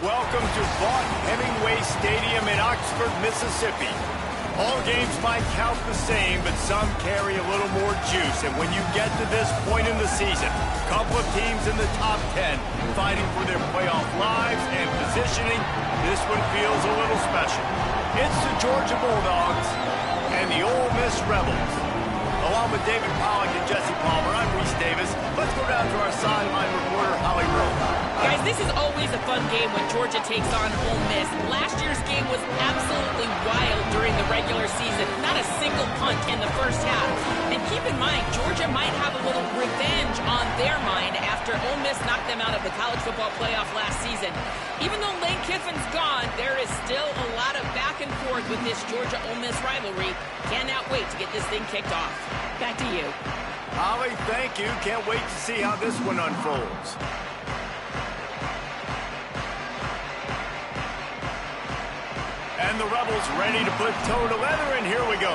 Welcome to Vaught Hemingway Stadium in Oxford, Mississippi. All games might count the same, but some carry a little more juice. And when you get to this point in the season, a couple of teams in the top 10 fighting for their playoff lives and positioning, this one feels a little special. It's the Georgia Bulldogs and the Ole Miss Rebels. Along with David Pollack and Jesse Palmer, I'm Reese Davis. Let's go down to our sideline reporter, Holly Rowe. Guys, this is always a fun game when Georgia takes on Ole Miss. Last year's game was absolutely wild during the regular season. Not a single punt in the first half. And keep in mind, Georgia might have a little revenge on their mind after Ole Miss knocked them out of the college football playoff last season. Even though Lane Kiffin's gone, there is still a lot of back and forth with this Georgia-Ole Miss rivalry. Cannot wait to get this thing kicked off. Back to you. Holly, thank you. Can't wait to see how this one unfolds. And the Rebels ready to put toe to leather, and here we go.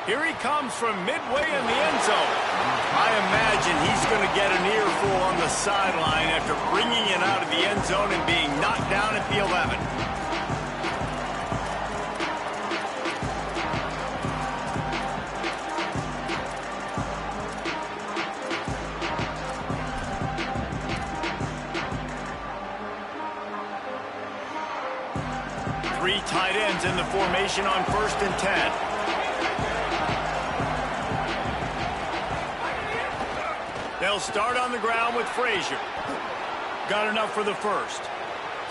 Here he comes from midway in the end zone. I imagine he's going to get an earful on the sideline after bringing it out of the end zone and being knocked down at the 11. Three tight ends in the formation on 1st and 10. They'll start on the ground with Frazier. Got enough for the first.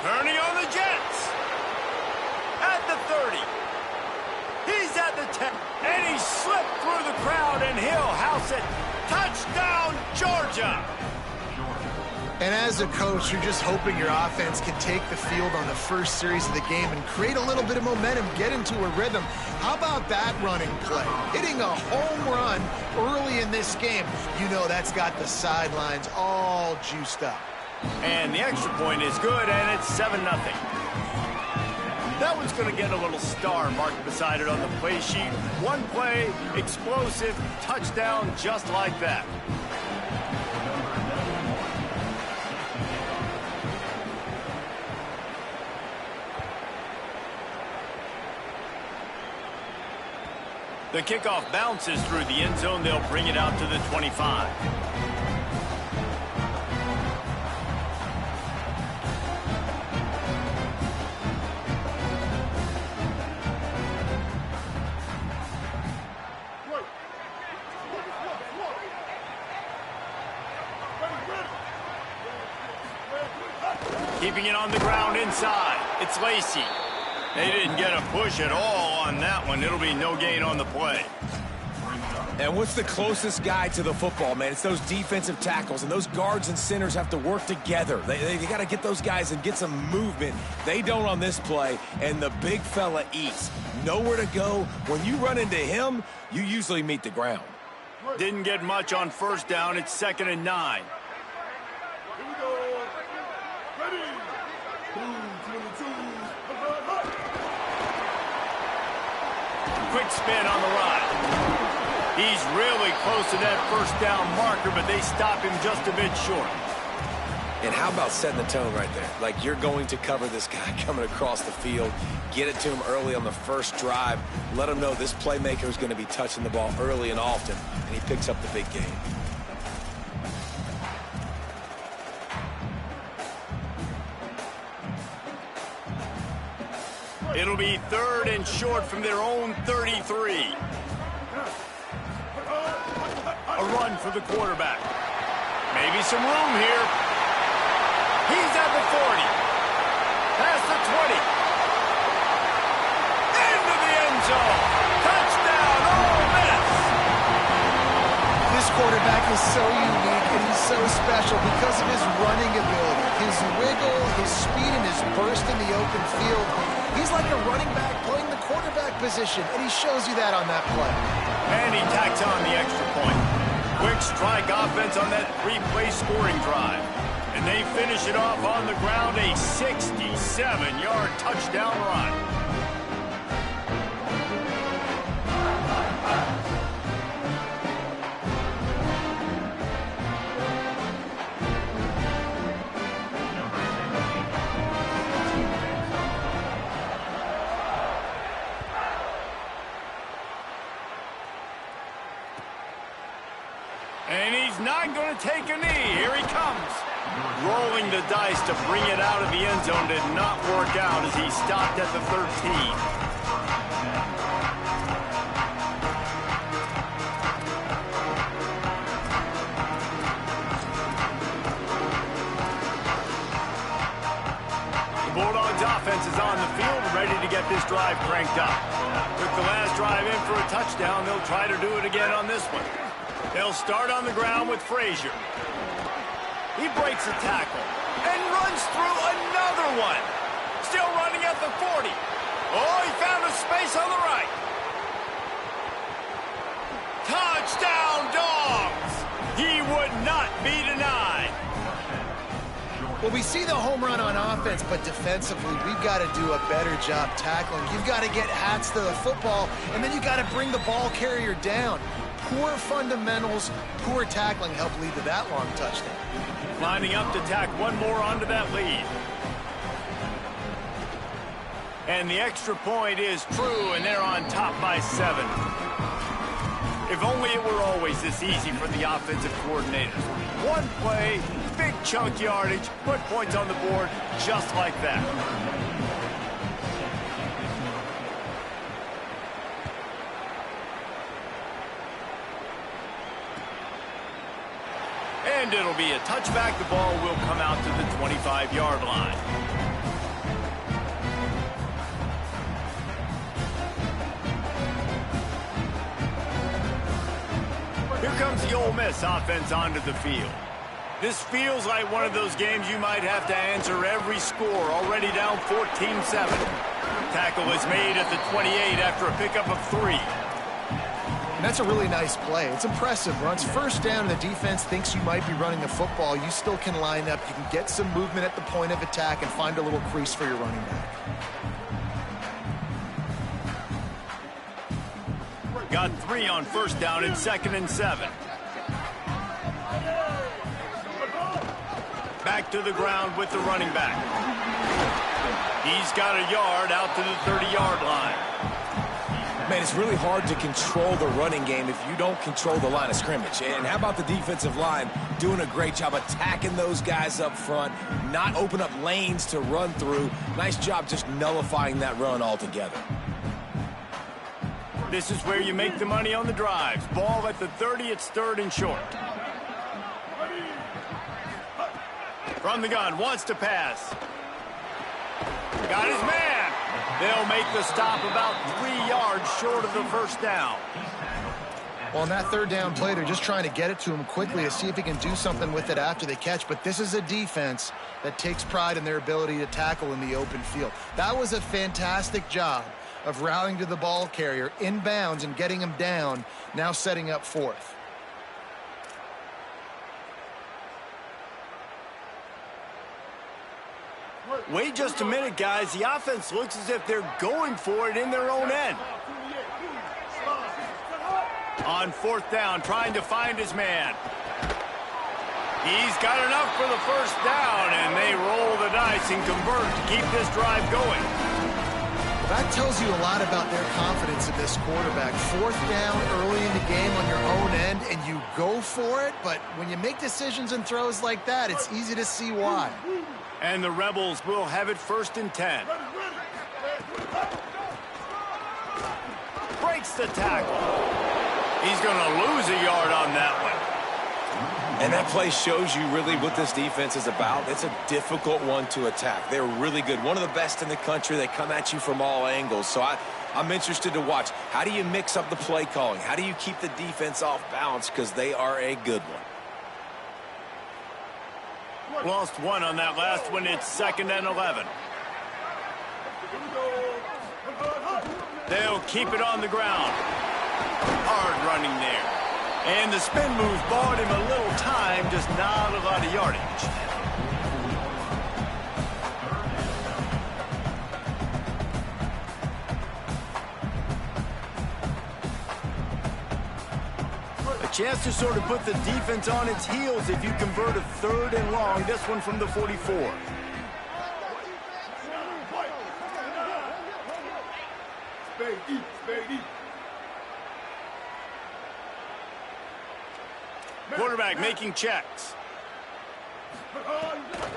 Turning on the Jets. At the 30. He's at the 10. And he slipped through the crowd, and he'll house it. Touchdown, Georgia. And as a coach, you're just hoping your offense can take the field on the first series of the game and create a little bit of momentum, get into a rhythm. How about that running play? Hitting a home run early in this game. You know that's got the sidelines all juiced up. And the extra point is good, and it's 7-0. That one's going to get a little star marked beside it on the play sheet. One play, explosive, touchdown, just like that. The kickoff bounces through the end zone. They'll bring it out to the 25. Keeping it on the ground inside. It's Lacey. They didn't get a push at all on that one. It'll be no gain on the play. And what's the closest guy to the football, man? It's those defensive tackles, and those guards and centers have to work together. They got to get those guys and get some movement. They don't on this play, and the big fella eats. Nowhere to go. When you run into him, you usually meet the ground. Didn't get much on 1st down. It's 2nd and 9. Quick spin on the ride. He's really close to that 1st down marker, but they stop him just a bit short. And how about setting the tone right there? Like you're going to cover this guy coming across the field, get it to him early on the first drive, let him know this playmaker is going to be touching the ball early and often, and he picks up the big game. It'll be 3rd and short from their own 33. A run for the quarterback. Maybe some room here. He's at the 40. Past the 20. Into the end zone. Touchdown, Ole Miss. This quarterback is so unique and he's so special because of his running ability, his wiggle, his speed, and his burst in the open field. He's like a running back playing the quarterback position, and he shows you that on that play. And he tacks on the extra point. Quick strike offense on that 3-play scoring drive. And they finish it off on the ground, a 67-yard touchdown run. take a knee. Here he comes. Rolling the dice to bring it out of the end zone did not work out as he stopped at the 13. Bulldogs offense is on the field, ready to get this drive cranked up. Took the last drive in for a touchdown. They'll try to do it again on this one. They'll start on the ground with Frazier. He breaks a tackle and runs through another one. Still running at the 40. Oh, he found a space on the right. Touchdown, Dogs! He would not be denied. Well, we see the home run on offense, but defensively, we've got to do a better job tackling. You've got to get hats to the football, and then you've got to bring the ball carrier down. Poor fundamentals, poor tackling helped lead to that long touchdown. Lining up to tack one more onto that lead. And the extra point is true, and they're on top by 7. If only it were always this easy for the offensive coordinators. One play, big chunk yardage, put points on the board just like that. And it'll be a touchback. The ball will come out to the 25-yard line. Here comes the Ole Miss offense onto the field. This feels like one of those games you might have to answer every score, already down 14-7. Tackle is made at the 28 after a pickup of 3. And that's a really nice play. It's impressive. Runs first down, and the defense thinks you might be running the football. You still can line up. You can get some movement at the point of attack and find a little crease for your running back. Got 3 on first down and 2nd and 7. Back to the ground with the running back. He's got a yard out to the 30-yard line. Man, it's really hard to control the running game if you don't control the line of scrimmage. And how about the defensive line doing a great job attacking those guys up front, not open up lanes to run through. Nice job just nullifying that run altogether. This is where you make the money on the drives. Ball at the 30, it's 3rd and short. From the gun, wants to pass. Got his man. They'll make the stop about 3 yards short of the first down. Well, on that 3rd down play, they're just trying to get it to him quickly to see if he can do something with it after they catch. But this is a defense that takes pride in their ability to tackle in the open field. That was a fantastic job of rallying to the ball carrier, inbounds, and getting him down, now setting up 4th. Wait just a minute, guys. The offense looks as if they're going for it in their own end. On 4th down, trying to find his man. He's got enough for the first down, and they roll the dice and convert to keep this drive going. Well, that tells you a lot about their confidence in this quarterback. 4th down early in the game on your own end, and you go for it, but when you make decisions and throws like that, it's easy to see why. And the Rebels will have it 1st and 10. Breaks the tackle. He's going to lose a yard on that one. And that play shows you really what this defense is about. It's a difficult one to attack. They're really good. One of the best in the country. They come at you from all angles. So I'm interested to watch. How do you mix up the play calling? How do you keep the defense off balance? Because they are a good one. Lost 1 on that last one. It's 2nd and 11. They'll keep it on the ground. Hard running there. And the spin move bought him a little time, just not a lot of yardage. A chance to sort of put the defense on its heels if you convert a 3rd and long. This one from the 44. Quarterback making checks.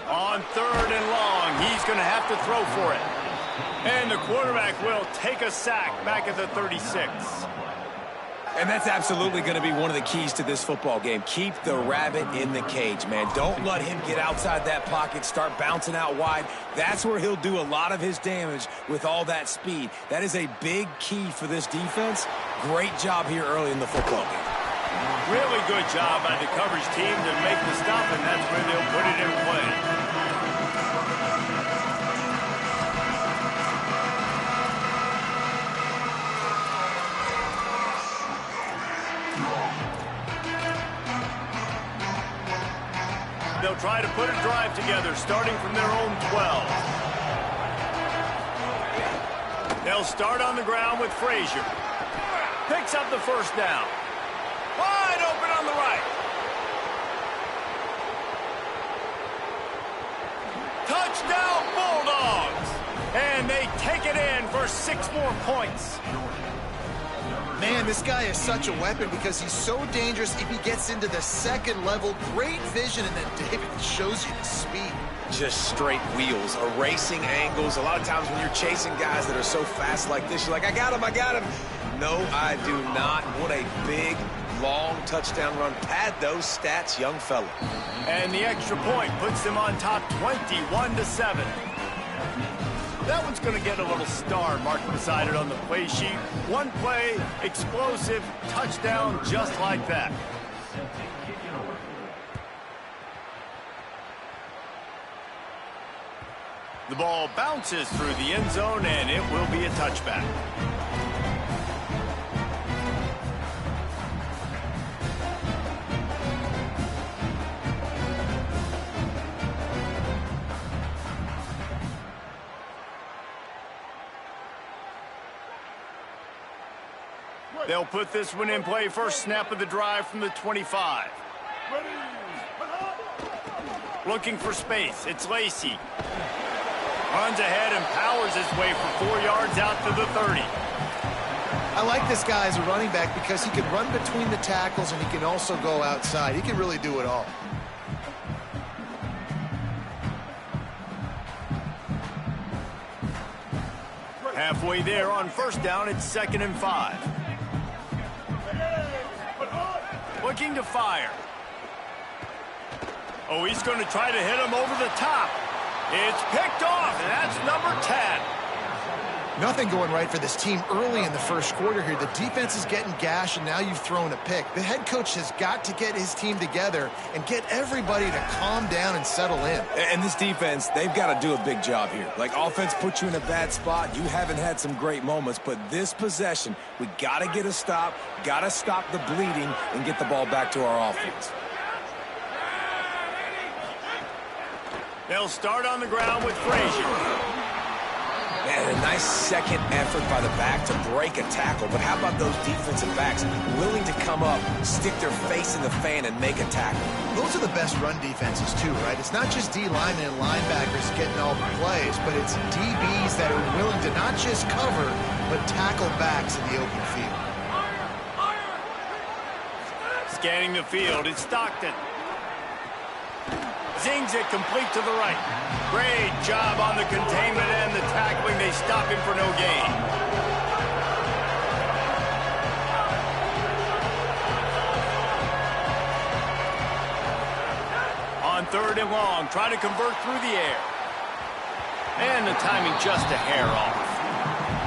On 3rd and long, he's going to have to throw for it. And the quarterback will take a sack back at the 36. And that's absolutely going to be one of the keys to this football game. Keep the rabbit in the cage, man. Don't let him get outside that pocket, start bouncing out wide. That's where he'll do a lot of his damage with all that speed. That is a big key for this defense. Great job here early in the football game. Really good job by the coverage team to make the stop, and that's where they'll put it in play. They'll try to put a drive together, starting from their own 12. They'll start on the ground with Frazier. Picks up the first down. Wide open on the right. Touchdown, Bulldogs! And they take it in for 6 more points. Man, this guy is such a weapon because he's so dangerous if he gets into the second level. Great vision, and then David shows you the speed. Just straight wheels, erasing angles. A lot of times when you're chasing guys that are so fast like this, you're like, I got him. No, I do not. What a big, long touchdown run. Pad those stats, young fella. And the extra point puts them on top 21-7. That one's going to get a little star marked beside it on the play sheet. One play, explosive, touchdown, just like that. The ball bounces through the end zone, and it will be a touchback. They'll put this one in play. First snap of the drive from the 25. Looking for space. It's Lacy. Runs ahead and powers his way for 4 yards out to the 30. I like this guy as a running back because he can run between the tackles and he can also go outside. He can really do it all. Halfway there on first down, it's 2nd and 5. Looking to fire. Oh, he's going to try to hit him over the top. It's picked off, and that's number 10. Nothing going right for this team early in the first quarter here. The defense is getting gashed, and now you've thrown a pick. The head coach has got to get his team together and get everybody to calm down and settle in. And this defense, they've got to do a big job here. Like, offense put you in a bad spot. You haven't had some great moments, but this possession, we got to get a stop, got to stop the bleeding, and get the ball back to our offense. They'll start on the ground with Frazier. Man, a nice second effort by the back to break a tackle. But how about those defensive backs willing to come up, stick their face in the fan, and make a tackle? Those are the best run defenses, too, right? It's not just D linemen and linebackers getting all the plays, but it's DBs that are willing to not just cover, but tackle backs in the open field. Scanning the field, it's Stockton. Zings it complete to the right. Great job on the containment and the tackling. They stop him for no gain. On 3rd and long, try to convert through the air. And the timing just a hair off.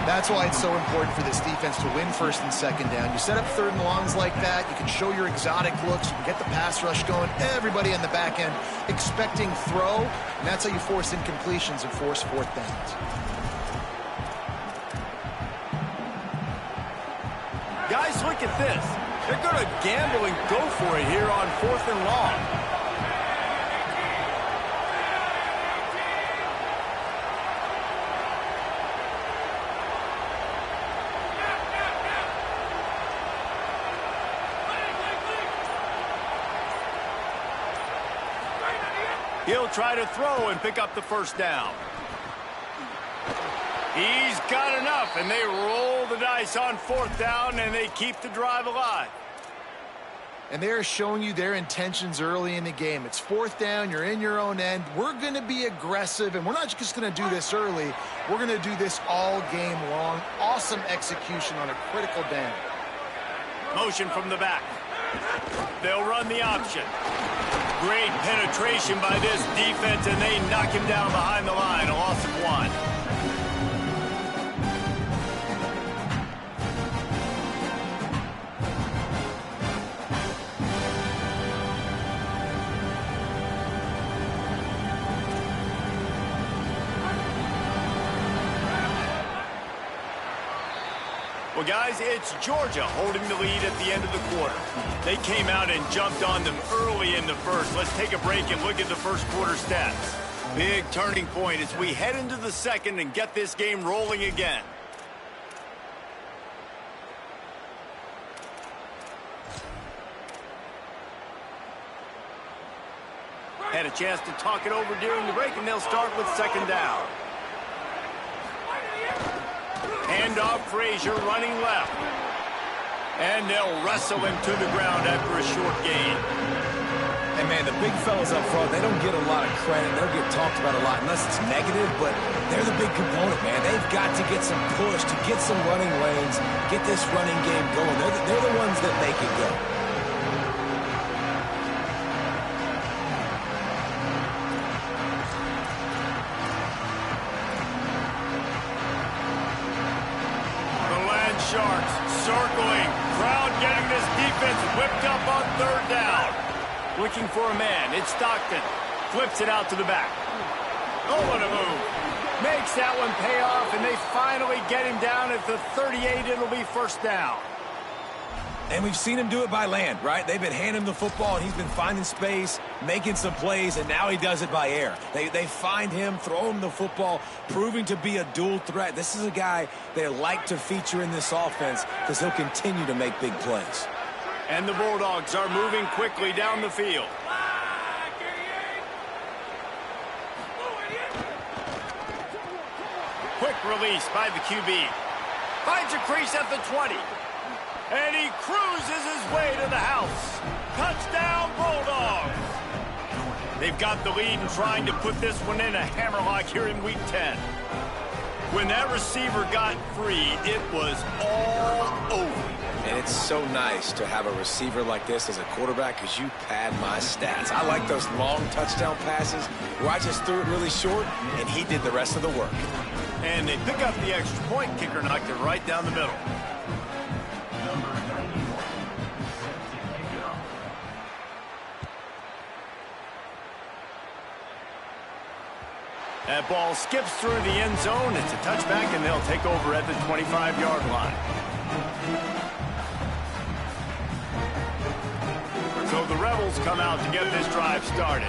That's why it's so important for this defense to win 1st and 2nd down. You set up 3rd and longs like that, you can show your exotic looks, you can get the pass rush going, everybody on the back end expecting throw, and that's how you force incompletions and force 4th downs. Guys, look at this. They're going to gamble and go for it here on 4th and long. He'll try to throw and pick up the first down. He's got enough, and they roll the dice on 4th down, and they keep the drive alive. And they're showing you their intentions early in the game. It's fourth down. You're in your own end. We're going to be aggressive, and we're not just going to do this early. We're going to do this all game long. Awesome execution on a critical down. Motion from the back. They'll run the option. Great penetration by this defense, and they knock him down behind the line. A loss of 1. Well, guys, it's Georgia holding the lead at the end of the quarter. They came out and jumped on them early in the first. Let's take a break and look at the first quarter stats. Big turning point as we head into the second and get this game rolling again. Had a chance to talk it over during the break, and they'll start with second down. Handoff, Frazier running left. And they'll wrestle him to the ground after a short gain. And, man, the big fellas up front, they don't get a lot of credit. They'll get talked about a lot unless it's negative, but they're the big component, man. They've got to get some push, to get some running lanes, get this running game going. They're the ones that make it go. Sharks circling. Crowd getting this defense whipped up on third down. Looking for a man. It's Stockton. Flips it out to the back. Oh, what a move. Makes that one pay off, and they finally get him down at the 38. It'll be first down. And we've seen him do it by land, right? They've been handing him the football, and he's been finding space, making some plays, and now he does it by air. They find him, throw him the football, proving to be a dual threat. This is a guy they like to feature in this offense because he'll continue to make big plays. And the Bulldogs are moving quickly down the field. Quick release by the QB. Finds a crease at the 20. And he cruises his way to the house. Touchdown, Bulldogs. They've got the lead and trying to put this one in a hammerlock here in Week 10. When that receiver got free, it was all over. And it's so nice to have a receiver like this as a quarterback because you pad my stats. I like those long touchdown passes where I just threw it really short, and he did the rest of the work. And they pick up the extra point. Kicker knocked it right down the middle. That ball skips through the end zone. It's a touchback, and they'll take over at the 25-yard line. So the Rebels come out to get this drive started.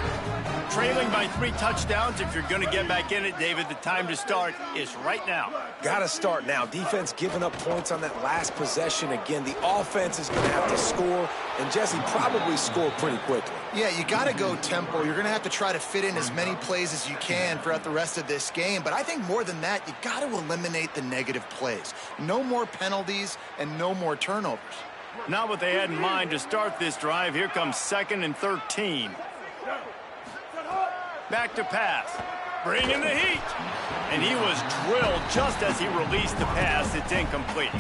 Trailing by 3 touchdowns. If you're going to get back in it, David, the time to start is right now. Got to start now. Defense giving up points on that last possession. Again, the offense is going to have to score, and Jesse probably score pretty quickly. Yeah, you got to go tempo. You're going to have to try to fit in as many plays as you can throughout the rest of this game. But I think more than that, you got to eliminate the negative plays. No more penalties and no more turnovers. Not what they had in mind to start this drive. Here comes 2nd and 13. Back to pass. Bringing the heat. And he was drilled just as he released the pass. It's incomplete.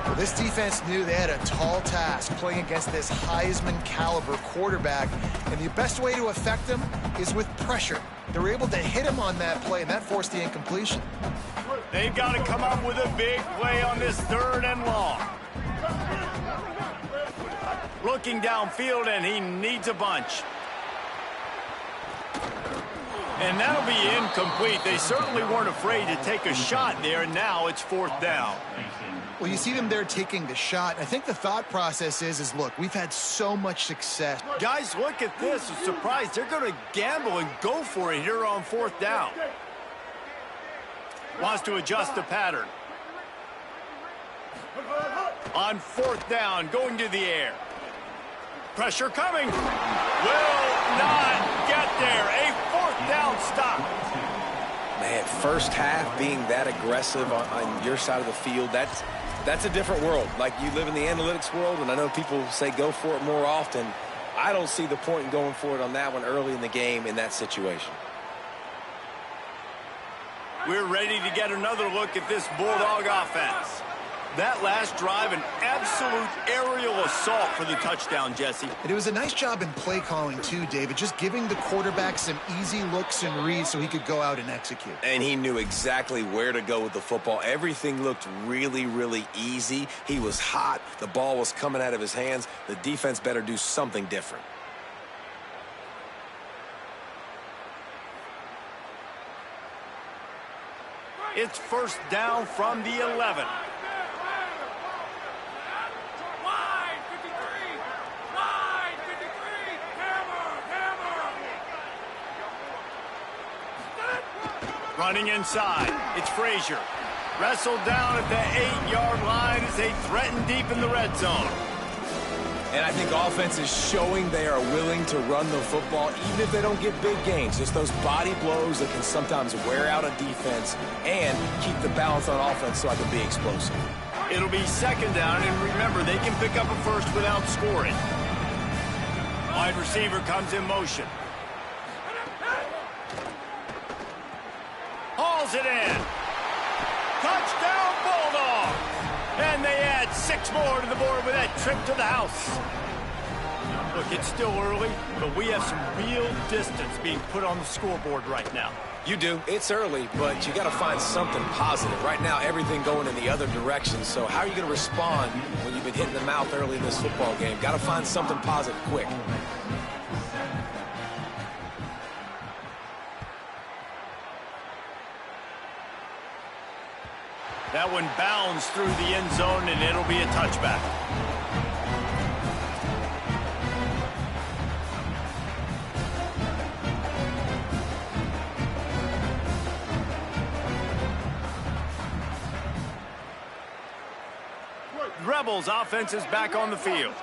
Well, this defense knew they had a tall task playing against this Heisman caliber quarterback. And the best way to affect him is with pressure. They were able to hit him on that play, and that forced the incompletion. They've got to come up with a big play on this 3rd and long. Looking downfield, and he needs a bunch. And that'll be incomplete. They certainly weren't afraid to take a shot there, and now it's 4th down. Well, you see them there taking the shot. I think the thought process is look, we've had so much success. Guys, look at this. I'm surprised they're going to gamble and go for it here on 4th down. Wants to adjust the pattern. On 4th down, going to the air. Pressure coming. Will not get there. A 4th down stop. Man, first half being that aggressive on your side of the field, That's a different world. Like, you live in the analytics world, and I know people say go for it more often. I don't see the point in going for it on that one early in the game in that situation. We're ready to get another look at this Bulldog offense. That last drive, an absolute aerial assault for the touchdown, Jesse. And it was a nice job in play calling, too, David, just giving the quarterback some easy looks and reads so he could go out and execute. And he knew exactly where to go with the football. Everything looked really, really easy. He was hot. The ball was coming out of his hands. The defense better do something different. It's first down from the 11. Running inside, it's Frazier. Wrestled down at the 8-yard line as they threaten deep in the red zone. And I think offense is showing they are willing to run the football, even if they don't get big gains. Just those body blows that can sometimes wear out a defense and keep the balance on offense so I can be explosive. It'll be second down, and remember, they can pick up a first without scoring. Wide receiver comes in motion. Hauls it in. Touchdown, Bulldogs! And they add 6 more to the board with that trip to the house. Look, it's still early, but we have some real distance being put on the scoreboard right now. You do. It's early, but you got to find something positive. Right now, everything going in the other direction. So how are you going to respond when you've been hit in the mouth early in this football game? Got to find something positive quick. That one bounds through the end zone, and it'll be a touchback. Rebels offense is back on the field.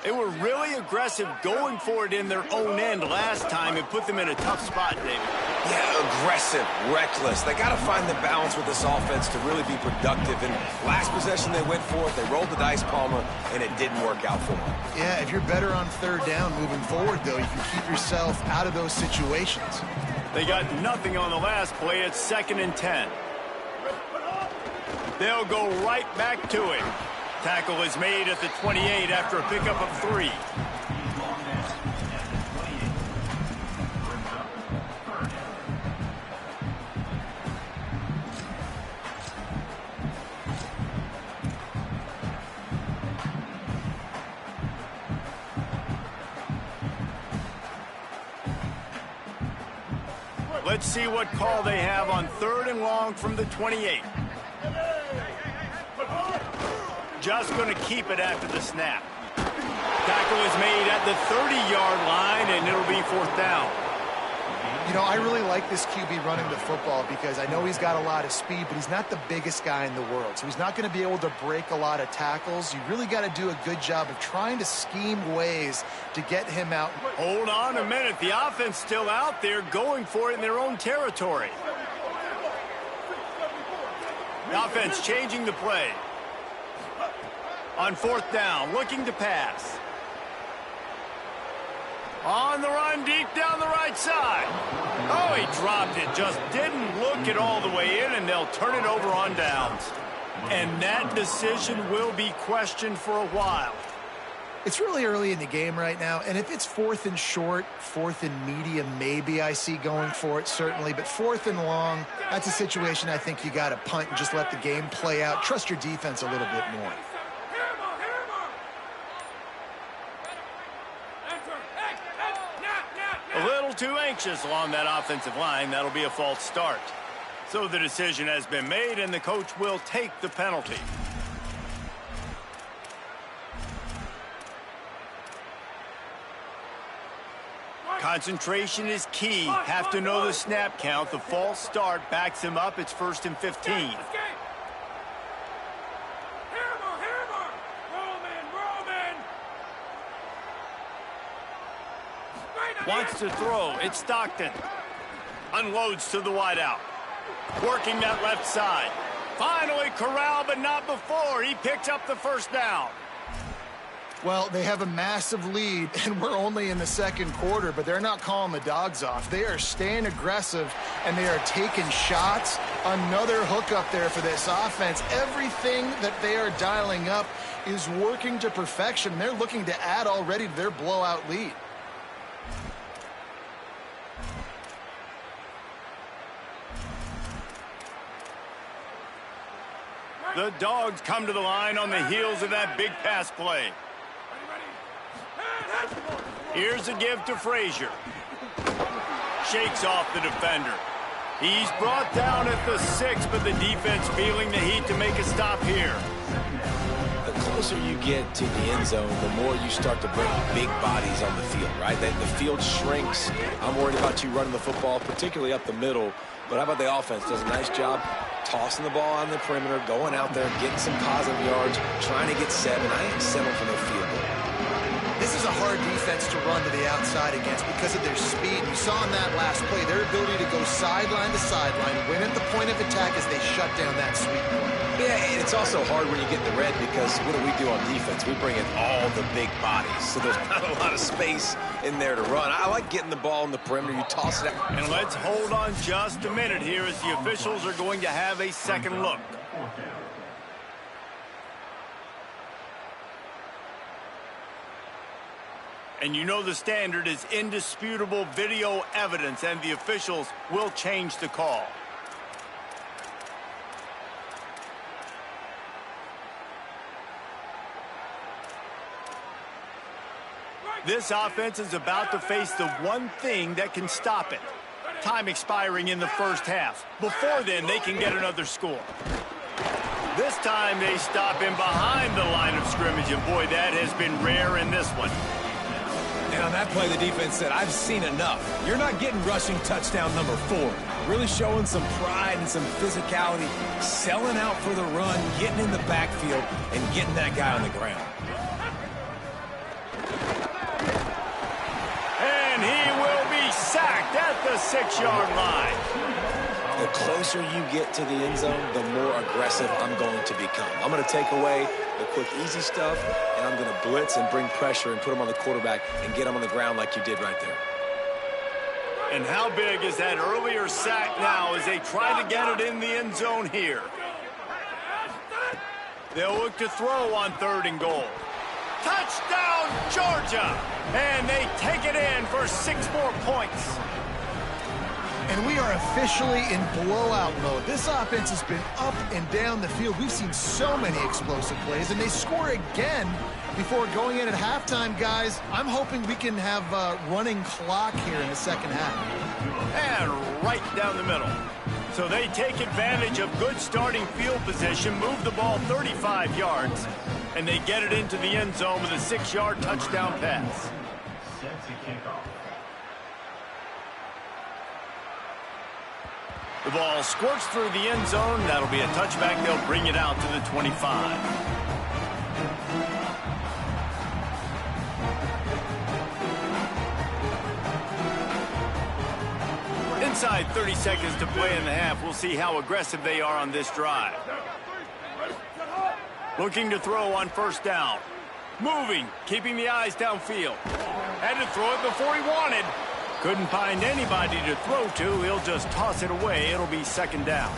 They were really aggressive going for it in their own end last time and put them in a tough spot, David. Yeah, aggressive, reckless. They got to find the balance with this offense to really be productive. And last possession they went for it, they rolled the dice, Palmer, and it didn't work out for them. Yeah, if you're better on third down moving forward, though, you can keep yourself out of those situations. They got nothing on the last play. It's 2nd and 10. They'll go right back to him. Tackle is made at the 28 after a pickup of 3. Let's see what call they have on 3rd and long from the 28. Just going to keep it after the snap. Tackle is made at the 30-yard line, and it'll be 4th down. You know, I really like this QB running the football because I know he's got a lot of speed, but he's not the biggest guy in the world. So he's not going to be able to break a lot of tackles. You really got to do a good job of trying to scheme ways to get him out. Hold on a minute. The offense still out there going for it in their own territory. The offense changing the play. On 4th down, looking to pass. On the run, deep down the right side. Oh, he dropped it. Just didn't look it all the way in, and they'll turn it over on downs. And that decision will be questioned for a while. It's really early in the game right now, and if it's 4th and short, 4th and medium, maybe I see going for it, certainly. But 4th and long, that's a situation I think you got to punt and just let the game play out. Trust your defense a little bit more. A little too anxious along that offensive line. That'll be a false start. So the decision has been made, and the coach will take the penalty. Concentration is key. Have to know the snap count. The false start backs him up. It's 1st and 15. Wants to throw. It's Stockton. Unloads to the wideout. Working that left side. Finally corralled, but not before. He picks up the first down. Well, they have a massive lead, and we're only in the second quarter, but they're not calling the dogs off. They are staying aggressive, and they are taking shots. Another hook up there for this offense. Everything that they are dialing up is working to perfection. They're looking to add already to their blowout lead. The Dogs come to the line on the heels of that big pass play. Here's a give to Frazier. Shakes off the defender. He's brought down at the 6, but the defense feeling the heat to make a stop here. The closer you get to the end zone, the more you start to bring big bodies on the field, right? The field shrinks. I'm worried about you running the football, particularly up the middle. But how about the offense? Does a nice job tossing the ball on the perimeter, going out there, getting some positive yards, trying to get 7. I ain't settling for no field goal. This is a hard defense to run to the outside against because of their speed. You saw in that last play their ability to go sideline to sideline, win at the point of attack as they shut down that sweep point. Yeah, and it's also hard when you get in the red because what do on defense? We bring in all the big bodies, so there's not a lot of space in there to run. I like getting the ball in the perimeter. You toss it out. And let's hold on just a minute here as the officials are going to have a second look. And you know the standard is indisputable video evidence, and the officials will change the call. This offense is about to face the one thing that can stop it. Time expiring in the first half. Before then, they can get another score. This time, they stop him behind the line of scrimmage, and boy, that has been rare in this one. And on that play, the defense said, I've seen enough. You're not getting rushing touchdown number 4. Really showing some pride and some physicality, selling out for the run, getting in the backfield, and getting that guy on the ground. And he will be sacked at the 6-yard line. The closer you get to the end zone, the more aggressive I'm going to become. I'm going to take away the quick, easy stuff, and I'm going to blitz and bring pressure and put him on the quarterback and get him on the ground like you did right there. And how big is that earlier sack now as they try to get it in the end zone here? They'll look to throw on 3rd and goal. Touchdown, Georgia! And they take it in for 6 more points. And we are officially in blowout mode. This offense has been up and down the field. We've seen so many explosive plays, and they score again before going in at halftime, guys. I'm hoping we can have a running clock here in the second half. And right down the middle. So they take advantage of good starting field position, move the ball 35 yards, and they get it into the end zone with a 6-yard touchdown pass. The ball squirts through the end zone. That'll be a touchback. They'll bring it out to the 25. Inside 30 seconds to play in the half. We'll see how aggressive they are on this drive. Looking to throw on 1st down. Moving, keeping the eyes downfield. Had to throw it before he wanted. Couldn't find anybody to throw to. He'll just toss it away. It'll be 2nd down.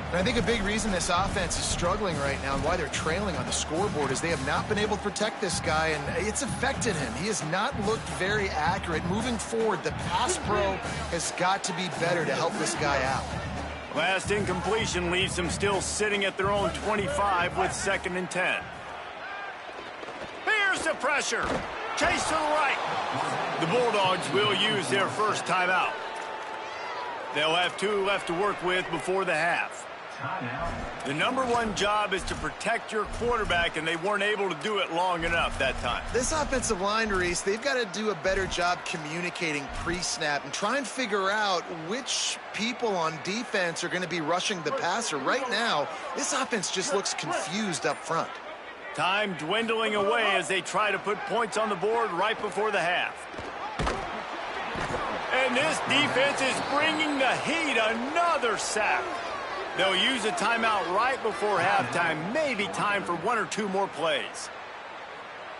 And I think a big reason this offense is struggling right now and why they're trailing on the scoreboard is they have not been able to protect this guy, and it's affected him. He has not looked very accurate. Moving forward, the pass pro has got to be better to help this guy out. Last incompletion leaves them still sitting at their own 25 with 2nd and 10. Here's the pressure. Chase to the right. The Bulldogs will use their first timeout. They'll have 2 left to work with before the half. The #1 job is to protect your quarterback, and they weren't able to do it long enough that time. This offensive line, Reese, they've got to do a better job communicating pre-snap and try and figure out which people on defense are going to be rushing the passer. Right now, this offense just looks confused up front. Time dwindling away as they try to put points on the board right before the half. And this defense is bringing the heat. Another sack. They'll use a timeout right before halftime, maybe time for 1 or 2 more plays.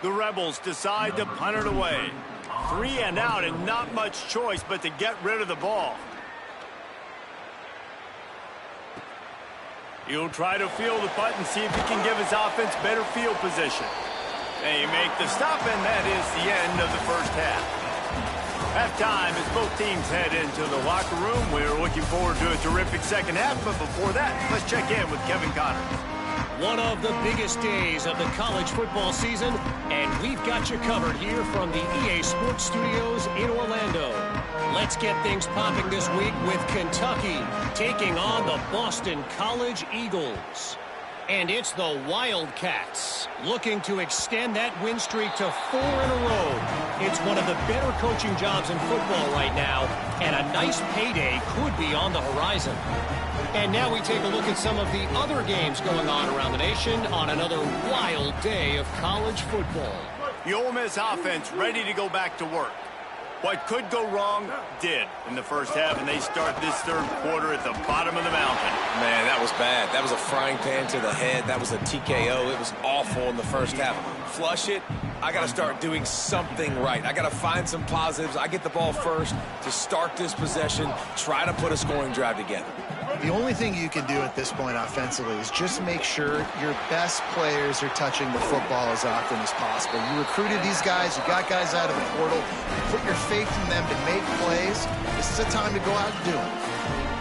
The Rebels decide to punt it away. 3 and out, and not much choice but to get rid of the ball. He'll try to field the punt and see if he can give his offense better field position. They make the stop, and that is the end of the first half. Halftime as both teams head into the locker room. We're looking forward to a terrific second half, but before that, let's check in with Kevin Connors. One of the biggest days of the college football season, and we've got you covered here from the EA Sports Studios in Orlando. Let's get things popping this week with Kentucky taking on the Boston College Eagles. And it's the Wildcats looking to extend that win streak to 4 in a row. It's one of the better coaching jobs in football right now, and a nice payday could be on the horizon. And now we take a look at some of the other games going on around the nation on another wild day of college football. The Ole Miss offense ready to go back to work. What could go wrong did in the first half, and they start this third quarter at the bottom of the mountain. Man, that was bad. That was a frying pan to the head. That was a TKO. It was awful in the first half. Flush it. I got to start doing something right. I got to find some positives. I get the ball first to start this possession, try to put a scoring drive together. The only thing you can do at this point offensively is just make sure your best players are touching the football as often as possible. You recruited these guys. You got guys out of the portal. Put your faith in them to make plays. This is a time to go out and do it.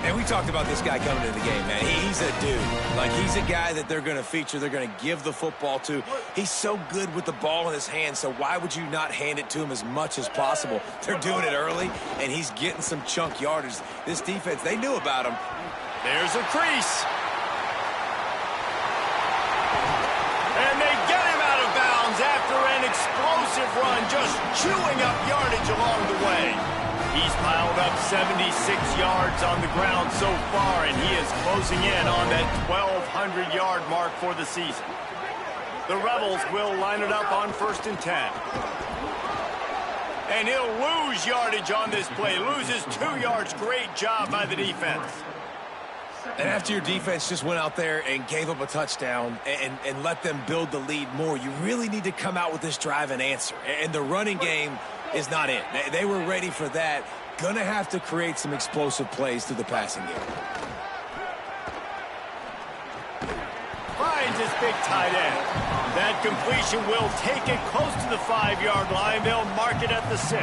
And we talked about this guy coming into the game, man. He's a dude. Like, he's a guy that they're going to feature. They're going to give the football to. He's so good with the ball in his hand, so why would you not hand it to him as much as possible? They're doing it early, and he's getting some chunk yardage. This defense, they knew about him. There's a crease. And they get him out of bounds after an explosive run, just chewing up yardage along the way. He's piled up 76 yards on the ground so far, and he is closing in on that 1,200-yard mark for the season. The Rebels will line it up on 1st and 10. And he'll lose yardage on this play. Loses 2 yards. Great job by the defense. And after your defense just went out there and gave up a touchdown and let them build the lead more, you really need to come out with this drive and answer. And the running game is not it. They were ready for that. Gonna have to create some explosive plays through the passing game. Finds his big tight end. That completion will take it close to the 5-yard line. They'll mark it at the 6.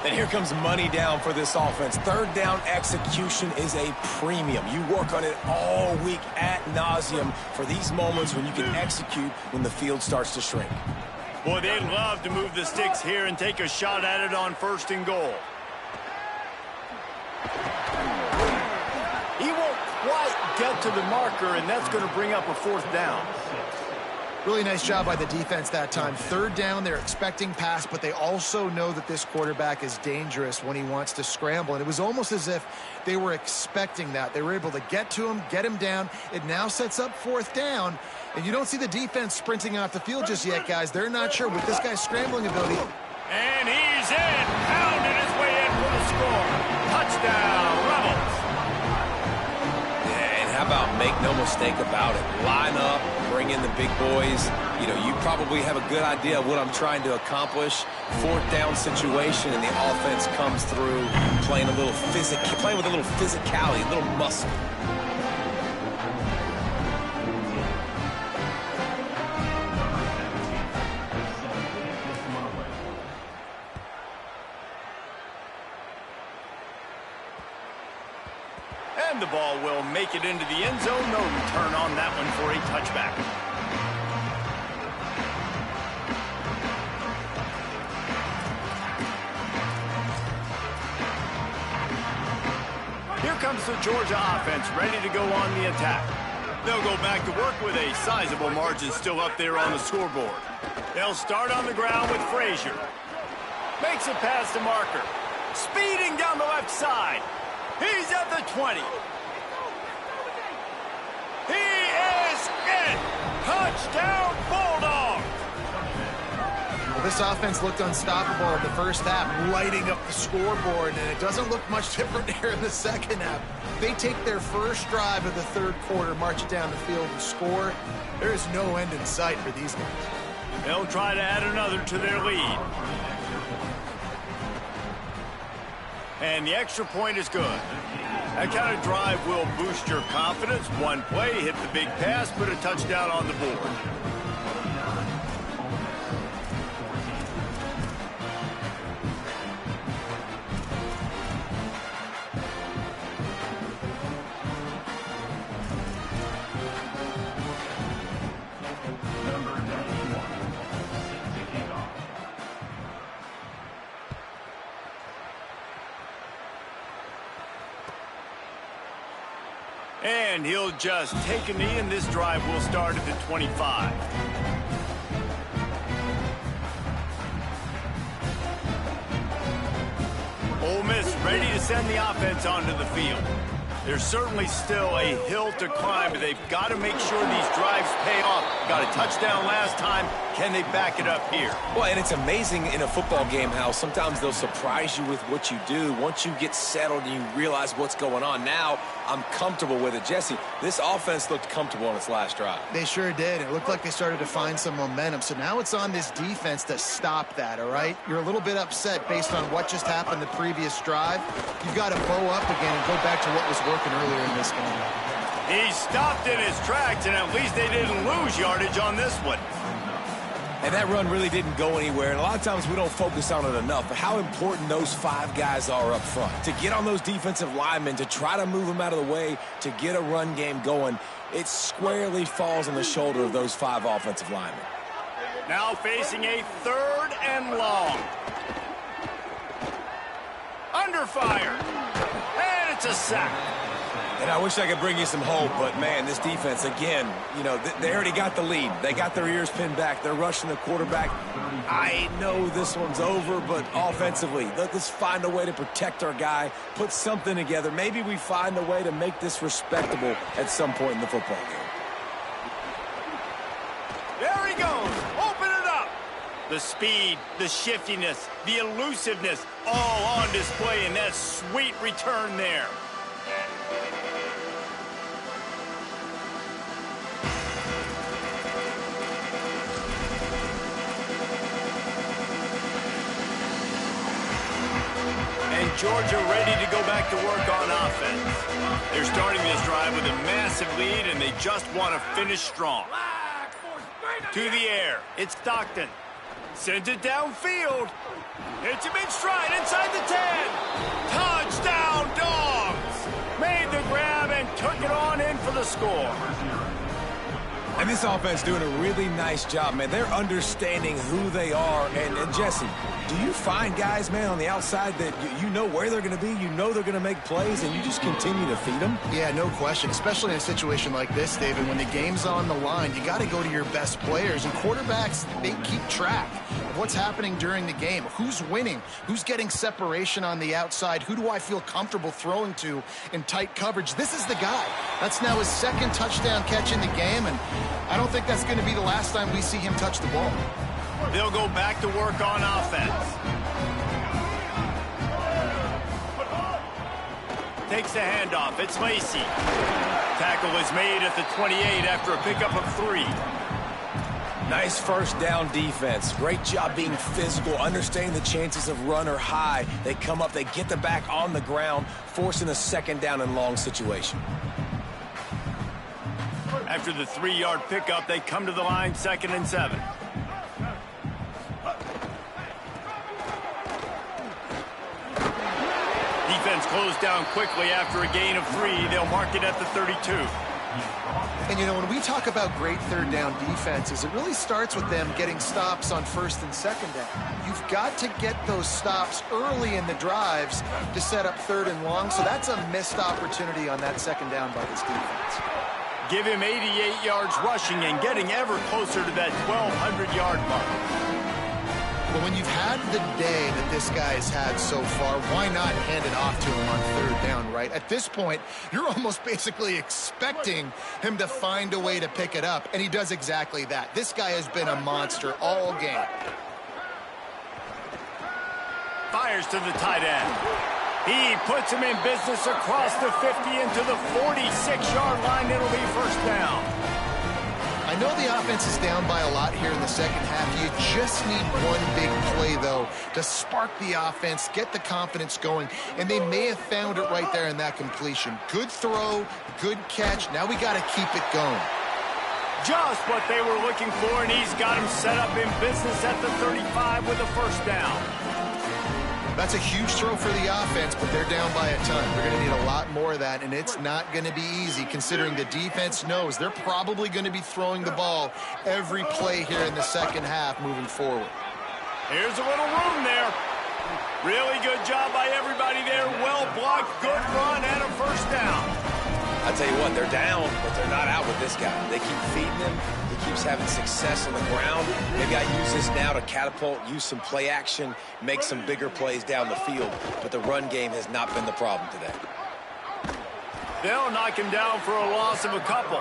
And here comes money down for this offense. Third down execution is a premium. You work on it all week ad nauseum for these moments when you can execute when the field starts to shrink. Boy, they'd love to move the sticks here and take a shot at it on 1st and goal. He won't quite get to the marker, and that's going to bring up a 4th down. Really nice job by the defense that time. 3rd down, they're expecting pass, but they also know that this quarterback is dangerous when he wants to scramble. And it was almost as if they were expecting that. They were able to get to him, get him down. It now sets up 4th down. And you don't see the defense sprinting off the field just yet, guys. They're not sure with this guy's scrambling ability. And he's in. Pounded his way in for the score. Touchdown, Rebels. And how about make no mistake about it? Line up, bring in the big boys. You know, you probably have a good idea of what I'm trying to accomplish. 4th down situation, and the offense comes through playing with a little physicality, a little muscle. And the ball will make it into the end zone. No return on that one for a touchback. Here comes the Georgia offense, ready to go on the attack. They'll go back to work with a sizable margin still up there on the scoreboard. They'll start on the ground with Frazier. Makes a pass to Marker. Speeding down the left side. He's at the 20. He is in. Touchdown, Bulldogs. This offense looked unstoppable in the first half, lighting up the scoreboard, and it doesn't look much different here in the second half. They take their first drive of the third quarter, march it down the field, and score. There is no end in sight for these guys. They'll try to add another to their lead. And the extra point is good. That kind of drive will boost your confidence. One play, hit the big pass, put a touchdown on the board. And he'll just take a knee, and this drive will start at the 25. Ole Miss ready to send the offense onto the field. There's certainly still a hill to climb, but they've got to make sure these drives pay off. Got a touchdown last time. Can they back it up here? Well, and it's amazing in a football game how sometimes they'll surprise you with what you do. Once you get settled and you realize what's going on, now I'm comfortable with it. Jesse, this offense looked comfortable on its last drive. They sure did. It looked like they started to find some momentum. So now it's on this defense to stop that, all right? You're a little bit upset based on what just happened the previous drive. You've got to bow up again and go back to what was working earlier in this game. He stopped in his tracks, and at least they didn't lose yardage on this one. And that run really didn't go anywhere. And a lot of times we don't focus on it enough, but how important those five guys are up front. To get on those defensive linemen, to try to move them out of the way, to get a run game going, it squarely falls on the shoulder of those five offensive linemen. Now facing a 3rd and long. Under fire. And it's a sack. And I wish I could bring you some hope, but, man, this defense, again, you know, they already got the lead. They got their ears pinned back. They're rushing the quarterback. I know this one's over, but offensively, let's find a way to protect our guy, put something together. Maybe we find a way to make this respectable at some point in the football game. There he goes. Open it up. The speed, the shiftiness, the elusiveness, all on display in that sweet return there. Georgia ready to go back to work on offense. They're starting this drive with a massive lead, and they just want to finish strong. To the air. It's Stockton. Sends it downfield. Hits him in stride inside the 10. Touchdown, Dogs! Made the grab and took it on in for the score. And this offense doing a really nice job, man. They're understanding who they are. And Jesse, do you find guys, man, on the outside that you know where they're going to be, you know they're going to make plays, and you just continue to feed them? Yeah, no question, especially in a situation like this, David. When the game's on the line, you got to go to your best players. And quarterbacks, they keep track of what's happening during the game. Who's winning? Who's getting separation on the outside? Who do I feel comfortable throwing to in tight coverage? This is the guy. That's now his 2nd touchdown catch in the game, and I don't think that's going to be the last time we see him touch the ball. They'll go back to work on offense. Takes the handoff. It's Lacey. Tackle is made at the 28 after a pickup of 3. Nice first down defense. Great job being physical, understanding the chances of run are high. They come up, they get the back on the ground, forcing a 2nd down and long situation. After the 3-yard pickup, they come to the line 2nd and 7. Defense closed down quickly after a gain of 3. They'll mark it at the 32. And, you know, when we talk about great 3rd down defenses, it really starts with them getting stops on 1st and 2nd down. You've got to get those stops early in the drives to set up 3rd and long, so that's a missed opportunity on that 2nd down by this defense. Give him 88 yards rushing and getting ever closer to that 1,200-yard mark. But when you've had the day that this guy has had so far, why not hand it off to him on 3rd down, right? At this point, you're almost basically expecting him to find a way to pick it up, and he does exactly that. This guy has been a monster all game. fires to the tight end. He puts him in business across the 50 into the 46-yard line. It'll be first down. I know the offense is down by a lot here in the second half. You just need one big play, though, to spark the offense, get the confidence going, and they may have found it right there in that completion. Good throw, good catch. Now we got to keep it going. Just what they were looking for, and he's got him set up in business at the 35 with a first down. That's a huge throw for the offense, but they're down by a ton. They're going to need a lot more of that, and it's not going to be easy considering the defense knows they're probably going to be throwing the ball every play here in the second half moving forward. Here's a little room there. Really good job by everybody there. Well blocked, good run, and a first down. I tell you what, they're down, but they're not out with this guy. They keep feeding him. He keeps having success on the ground. Maybe I use this now to catapult, use some play action, make some bigger plays down the field. But the run game has not been the problem today. They'll knock him down for a loss of a couple.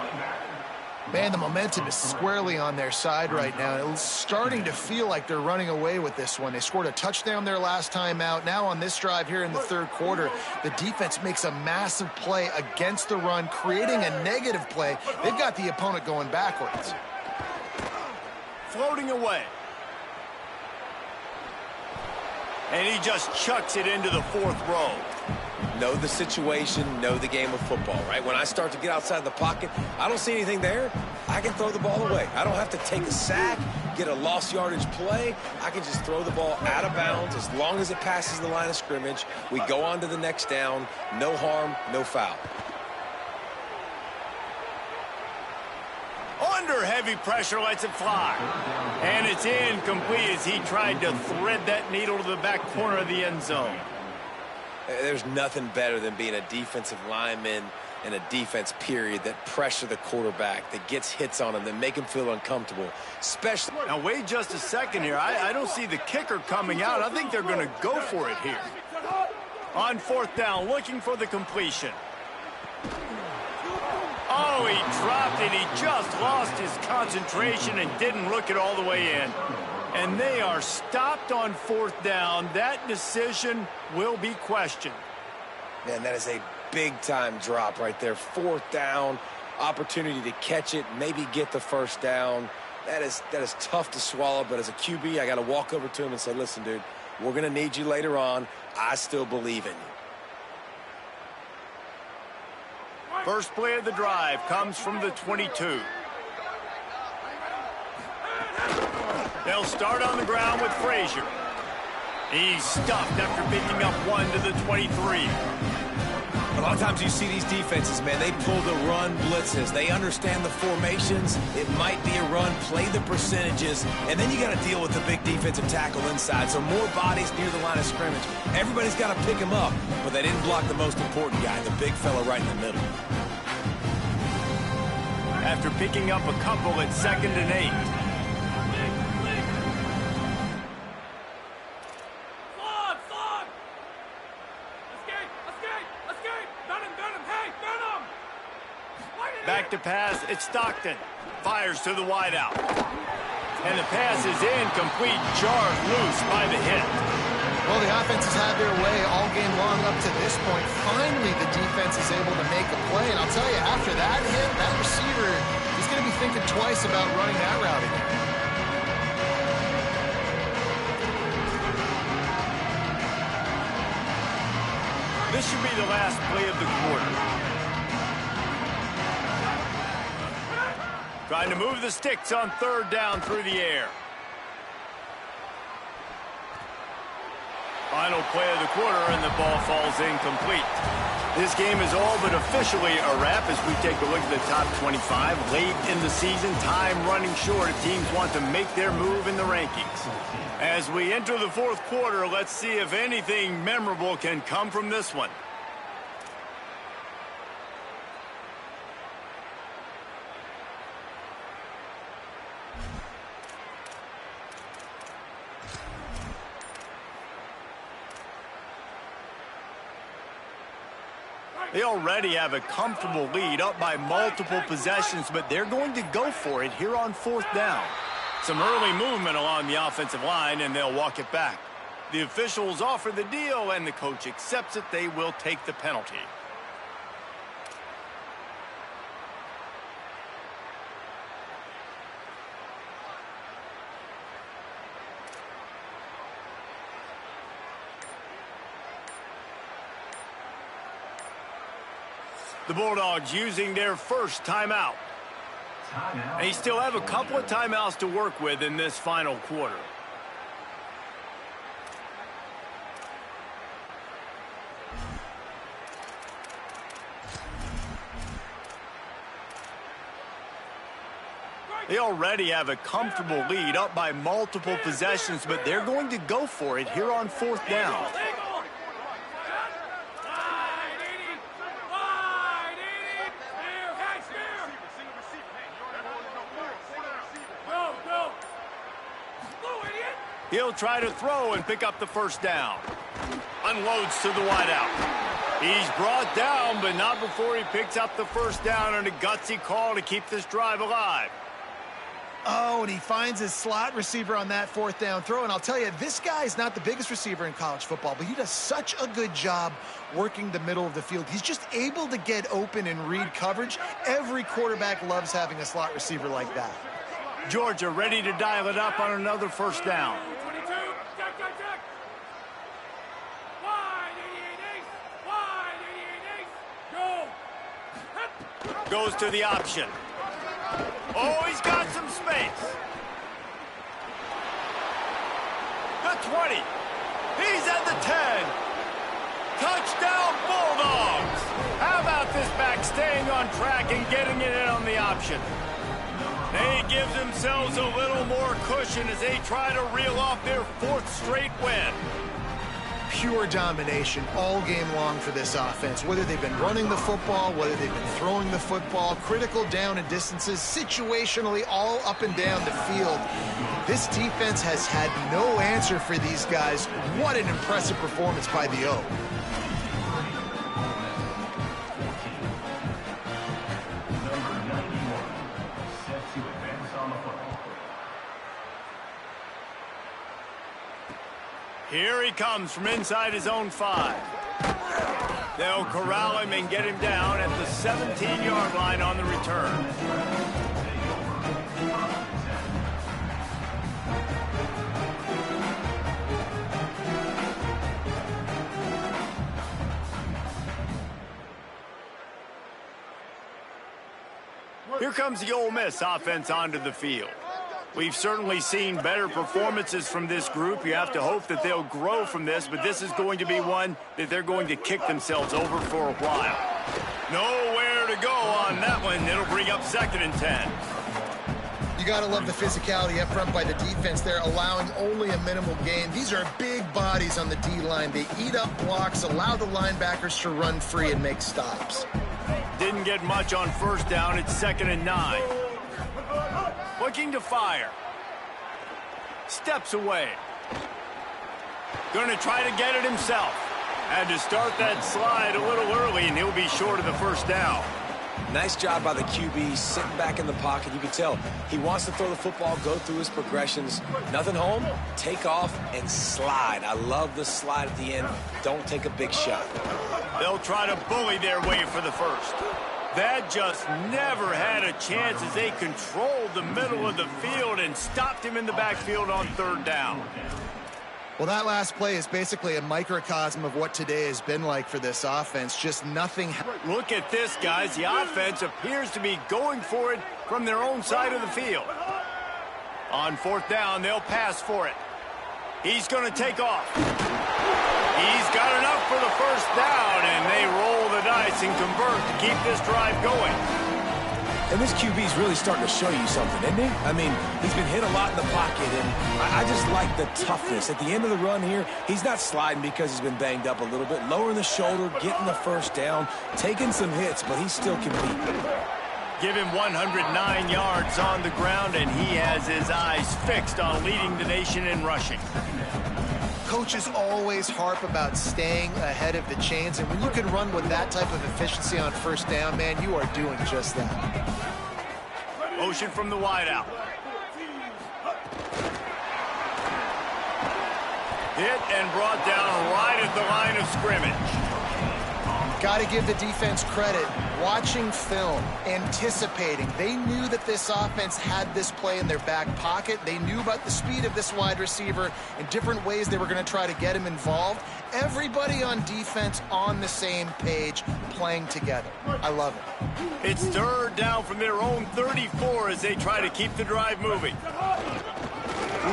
Man, the momentum is squarely on their side right now. It's starting to feel like they're running away with this one. They scored a touchdown their last time out. Now on this drive here in the third quarter, the defense makes a massive play against the run, creating a negative play. They've got the opponent going backwards. Floating away. And he just chucks it into the fourth row. Know the situation, know the game of football, right? When I start to get outside the pocket, I don't see anything there. I can throw the ball away. I don't have to take a sack, get a lost yardage play. I can just throw the ball out of bounds as long as it passes the line of scrimmage. We go on to the next down. No harm, no foul. Under heavy pressure, lets it fly. And it's incomplete as he tried to thread that needle to the back corner of the end zone. There's nothing better than being a defensive lineman in a defense period that pressure the quarterback, that gets hits on him, that make him feel uncomfortable. Especially. Now, wait just a second here. I don't see the kicker coming out. I think they're going to go for it here. On fourth down, looking for the completion. Oh, he dropped it. He just lost his concentration and didn't look it all the way in. And they are stopped on fourth down. That decision will be questioned. Man, that is a big-time drop right there. Fourth down, opportunity to catch it, maybe get the first down. That is tough to swallow, but as a QB, I got to walk over to him and say, listen, dude, we're going to need you later on. I still believe in you. First play of the drive comes from the 22. They'll start on the ground with Frazier. He's stuffed after picking up one to the 23. A lot of times you see these defenses, man, they pull the run blitzes. They understand the formations. It might be a run, play the percentages, and then you got to deal with the big defensive tackle inside. So more bodies near the line of scrimmage. Everybody's got to pick him up, but they didn't block the most important guy, the big fella right in the middle. After picking up a couple at 2nd and 8. Back to pass, it's Stockton. Fires to the wideout. And the pass is incomplete, jarred loose by the hit. Well, the offense has had their way all game long up to this point. Finally, the defense is able to make a play. And I'll tell you, after that hit, that receiver is going to be thinking twice about running that route again. This should be the last play of the quarter. Trying to move the sticks on third down through the air. Final play of the quarter, and the ball falls incomplete. This game is all but officially a wrap as we take a look at the top 25. Late in the season, time running short. Teams want to make their move in the rankings. As we enter the fourth quarter, let's see if anything memorable can come from this one. They already have a comfortable lead, up by multiple possessions, but they're going to go for it here on fourth down. Some early movement along the offensive line, and they'll walk it back. The officials offer the deal, and the coach accepts it. They will take the penalty. The Bulldogs using their first timeout. And they still have a couple of timeouts to work with in this final quarter. They already have a comfortable lead, up by multiple possessions, but they're going to go for it here on 4th down. He'll try to throw and pick up the first down. Unloads to the wideout. He's brought down, but not before he picks up the first down, and a gutsy call to keep this drive alive. Oh, and he finds his slot receiver on that 4th down throw. And I'll tell you, this guy's not the biggest receiver in college football, but he does such a good job working the middle of the field. He's just able to get open and read coverage. Every quarterback loves having a slot receiver like that. Georgia ready to dial it up on another first down. Goes to the option. Oh, he's got some space. The 20. He's at the 10. Touchdown, Bulldogs. How about this back staying on track and getting it in on the option? They give themselves a little more cushion as they try to reel off their 4th straight win. Pure domination all game long for this offense. Whether they've been running the football, whether they've been throwing the football, critical down and distances, situationally all up and down the field. This defense has had no answer for these guys. What an impressive performance by the O. Here he comes from inside his own 5. They'll corral him and get him down at the 17-yard line on the return. Here comes the Ole Miss offense onto the field. We've certainly seen better performances from this group. You have to hope that they'll grow from this, but this is going to be one that they're going to kick themselves over for a while. Nowhere to go on that one. It'll bring up 2nd and 10. You got to love the physicality up front by the defense there, allowing only a minimal gain. These are big bodies on the D-line. They eat up blocks, allow the linebackers to run free and make stops. Didn't get much on 1st down. It's 2nd and 9. Looking to fire. Steps away. Going to try to get it himself. Had to start that slide a little early, and he'll be short of the first down. Nice job by the QB, sitting back in the pocket. You can tell he wants to throw the football, go through his progressions. Nothing home, take off, and slide. I love the slide at the end. Don't take a big shot. They'll try to bully their way for the first. That just never had a chance as they controlled the middle of the field and stopped him in the backfield on 3rd down. Well, that last play is basically a microcosm of what today has been like for this offense. Just nothing. Look at this, guys. The offense appears to be going for it from their own side of the field. On 4th down, they'll pass for it. He's going to take off. He's got enough for the first down, and they roll the dice and convert to keep this drive going. And this QB's really starting to show you something, isn't he? I mean, he's been hit a lot in the pocket, and I just like the toughness. At the end of the run here, he's not sliding because he's been banged up a little bit. Lowering the shoulder, getting the first down, taking some hits, but he still can beat. Give him 109 yards on the ground, and he has his eyes fixed on leading the nation in rushing. Coaches always harp about staying ahead of the chains, and when you can run with that type of efficiency on 1st down, man, you are doing just that. Motion from the wideout. Hit and brought down right at the line of scrimmage. Got to give the defense credit. Watching film, anticipating. They knew that this offense had this play in their back pocket. They knew about the speed of this wide receiver and different ways they were going to try to get him involved. Everybody on defense on the same page, playing together. I love it. It's third down from their own 34 as they try to keep the drive moving.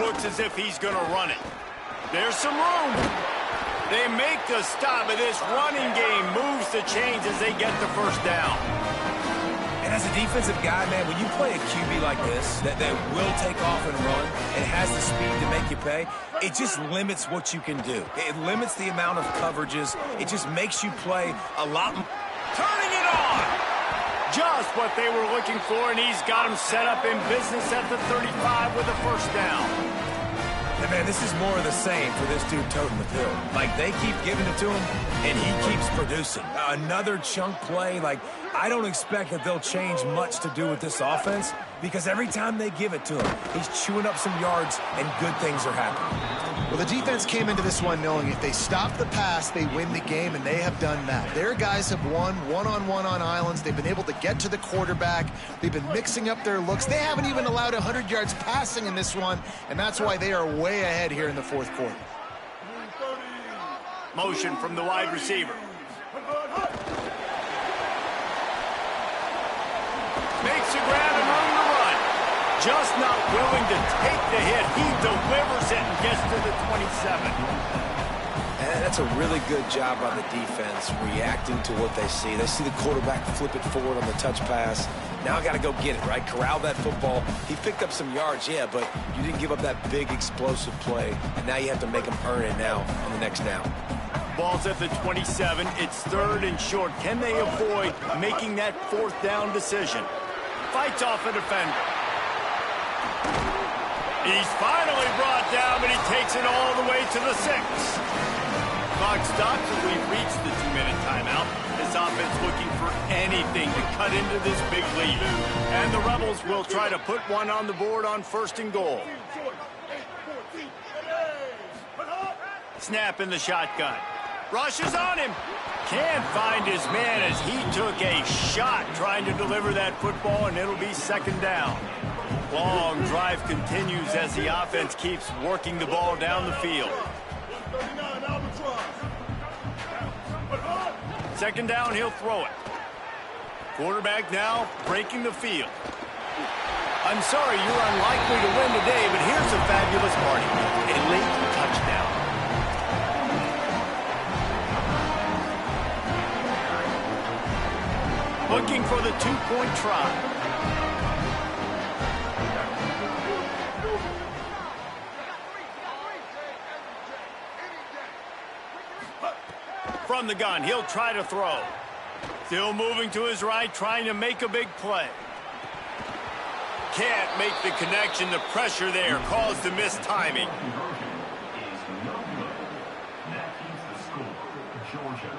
Looks as if he's going to run it. There's some room. They make the stop, and this running game moves the chains as they get the first down. And as a defensive guy, man, when you play a QB like this, that will take off and run and has the speed to make you pay, it just limits what you can do. It limits the amount of coverages. It just makes you play a lot. Turning it on! Just what they were looking for, and he's got him set up in business at the 35 with a first down. And man, this is more of the same for this dude toting the pill. Like, they keep giving it to him, and he keeps producing. Another chunk play. Like, I don't expect that they'll change much to do with this offense because every time they give it to him, he's chewing up some yards, and good things are happening. Well, the defense came into this one knowing if they stop the pass, they win the game, and they have done that. Their guys have won one-on-one on islands. They've been able to get to the quarterback. They've been mixing up their looks. They haven't even allowed 100 yards passing in this one, and that's why they are way ahead here in the fourth quarter. Motion from the wide receiver. Makes a grab and room to run. Just not willing to take the hit. He delivers it and gets to the 27. And that's a really good job by the defense, reacting to what they see. They see the quarterback flip it forward on the touch pass. Now I got to go get it, right? Corral that football. He picked up some yards, yeah, but you didn't give up that big explosive play. And now you have to make him earn it now on the next down. Ball's at the 27. It's third and short. Can they avoid making that fourth down decision? Fights off a defender. He's finally brought down, but he takes it all the way to the 6. Clock stops as we've reached the 2-minute timeout. This offense looking for anything to cut into this big lead. And the Rebels will try to put one on the board on first and goal. Snap in the shotgun. Rushes on him. Can't find his man as he took a shot trying to deliver that football, and it'll be second down. Long drive continues as the offense keeps working the ball down the field. Second down, he'll throw it. Quarterback now breaking the field. I'm sorry, you're unlikely to win today, but here's a fabulous party. A late touchdown. Looking for the two-point try. From the gun, he'll try to throw. Still moving to his right, trying to make a big play. Can't make the connection. The pressure there caused the missed timing. That keeps the score. Georgia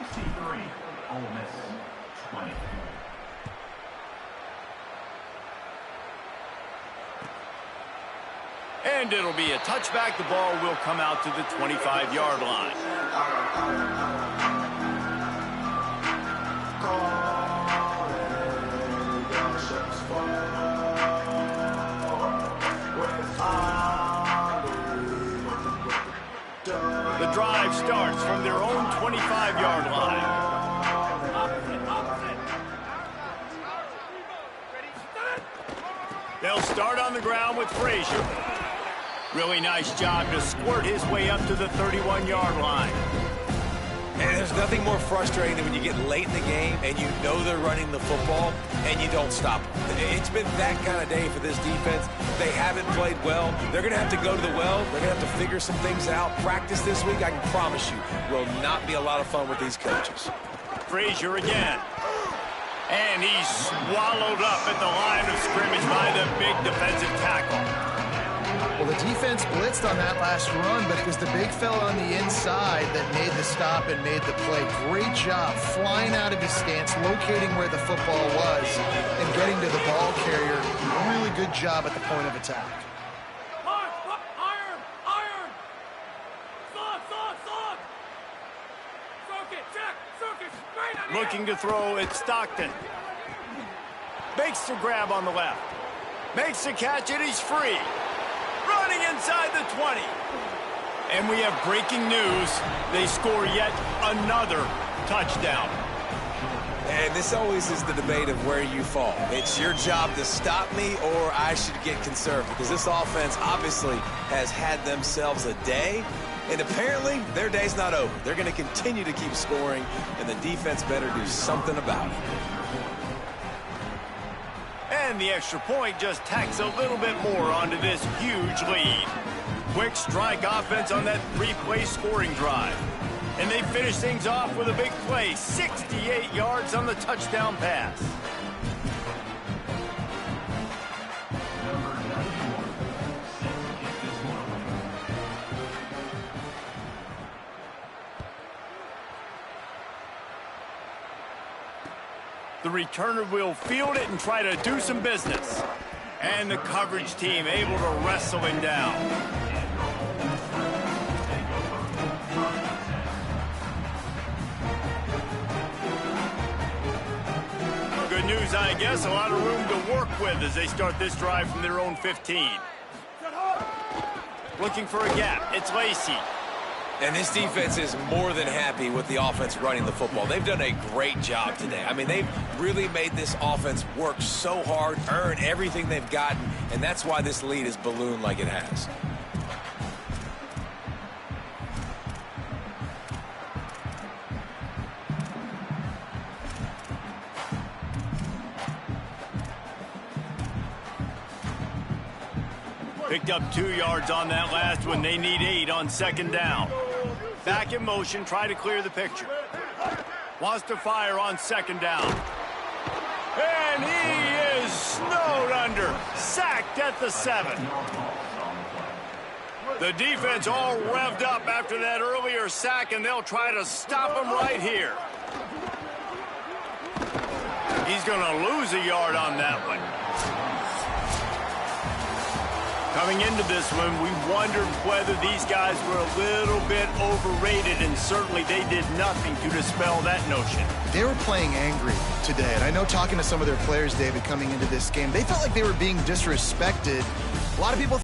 63, Ole Miss 20. And it'll be a touchback. The ball will come out to the 25-yard line. The drive starts from their own 25-yard line. They'll start on the ground with Frazier. Really nice job to squirt his way up to the 31-yard line. And there's nothing more frustrating than when you get late in the game and you know they're running the football and you don't stop them. It's been that kind of day for this defense. They haven't played well. They're going to have to go to the well. They're going to have to figure some things out. Practice this week, I can promise you, will not be a lot of fun with these coaches. Frazier again. And he's swallowed up at the line of scrimmage by the big defensive tackle. Well, the defense blitzed on that last run, but it was the big fella on the inside that made the stop and made the play. Great job flying out of his stance, locating where the football was, and getting to the ball carrier. Really good job at the point of attack. Looking to throw, it's Stockton. Makes the grab on the left. Makes the catch, and he's free. Running inside the 20. And we have breaking news. They score yet another touchdown. And this always is the debate of where you fall. It's your job to stop me, or I should get conservative, because this offense obviously has had themselves a day, and apparently their day's not over. They're going to continue to keep scoring, and the defense better do something about it. And the extra point just tacks a little bit more onto this huge lead. Quick strike offense on that 3-play scoring drive. And they finish things off with a big play, 68 yards on the touchdown pass. The returner will field it and try to do some business. And the coverage team able to wrestle him down. Good news, I guess. A lot of room to work with as they start this drive from their own 15. Looking for a gap. It's Lacy. And this defense is more than happy with the offense running the football. They've done a great job today. I mean, they've really made this offense work so hard, earn everything they've gotten, and that's why this lead is ballooned like it has. Picked up 2 yards on that last one. They need 8 on second down. Back in motion, try to clear the picture. Wants to fire on second down. And he is snowed under. Sacked at the 7. The defense all revved up after that earlier sack, and they'll try to stop him right here. He's going to lose a yard on that one. Coming into this one, we wondered whether these guys were a little bit overrated, and certainly they did nothing to dispel that notion. They were playing angry today, and I know talking to some of their players, David, coming into this game, they felt like they were being disrespected. A lot of people